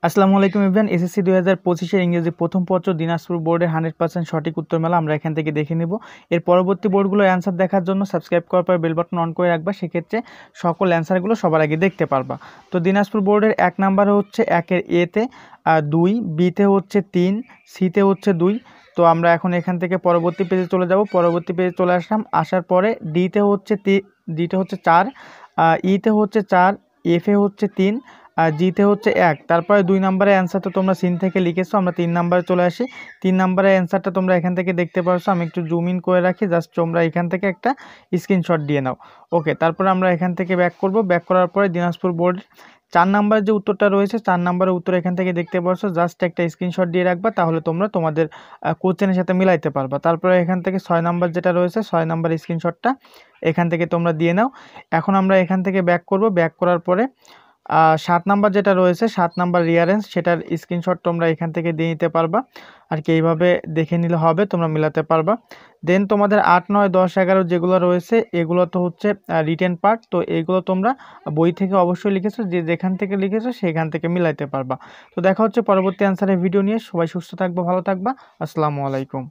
আসসালামু আলাইকুম everyone. SSC 2025 এর ইংরেজি প্রথম পত্র দিনাজপুর বোর্ডের 100% সঠিক উত্তর মেলা আমরা এখান থেকে দেখে নেব। এর পরবর্তী বোর্ডগুলোর অ্যান্সার দেখার জন্য সাবস্ক্রাইব করার পর বেল বাটন অন করে রাখবা, সেক্ষেত্রে সকল অ্যান্সারগুলো সবার আগে দেখতে পারবা। তো দিনাজপুর বোর্ডের 1 নাম্বার হচ্ছে 1-এর এতে 2, বিতে হচ্ছে 3, সিতে হচ্ছে 2। তো আমরা এখন এখান থেকে পরবর্তী পেজে চলে যাব। পরবর্তী পেজে চলে আসলাম, আসার পরে ডিতে হচ্ছে 4, ইতে হচ্ছে 4, এফে হচ্ছে 3, আর জিতে হচ্ছে 1। তারপরে 2 নম্বরের অ্যান্সারটা তোমরা সিন থেকে লিখেছো। আমরা 3 নম্বরে চলে আসি। 3 নম্বরের অ্যান্সারটা তোমরা এখান থেকে দেখতে পারছো। আমি একটু জুম ইন করে রাখি, জাস্ট তোমরা এখান থেকে একটা স্ক্রিনশট দিয়ে নাও। ওকে, তারপরে আমরা এখান থেকে ব্যাক করব। ব্যাক করার পরে দিনাজপুর বোর্ড 4 নম্বরের যে উত্তরটা রয়েছে, 4 নম্বরের উত্তর এখান থেকে দেখতে পারছো। জাস্ট একটা স্ক্রিনশট দিয়ে রাখবা, তাহলে তোমরা তোমাদের কোশ্চেনের সাথে মিলাইতে পারবা। তারপরে এখান থেকে 6 নম্বর যেটা রয়েছে, 6 নম্বর স্ক্রিনশটটা এখান থেকে তোমরা দিয়ে নাও। এখন আমরা এখান থেকে ব্যাক করব। ব্যাক করার পরে 7 নাম্বার যেটা রয়েছে, 7 নাম্বার রিয়ারেন্স, সেটার স্ক্রিনশট তোমরা এখান থেকে দিয়ে নিতে পারবা। আর কি এইভাবে দেখে নিলে হবে, তোমরা মিলাতে পারবা। দেন তোমাদের 8, 9, 10, 11 যেগুলো রয়েছে, এগুলো তো হচ্ছে রিটেন পার্ট। তো এইগুলো তোমরা বই থেকে অবশ্যই লিখেছো, যে যেখান থেকে লিখেছো সেখান থেকে মিলাইতে পারবা। তো দেখা হচ্ছে পরবর্তী অ্যান্সারের ভিডিও নিয়ে। সবাই সুস্থ থাকবা, ভালো থাকবা। আসসালামু আলাইকুম।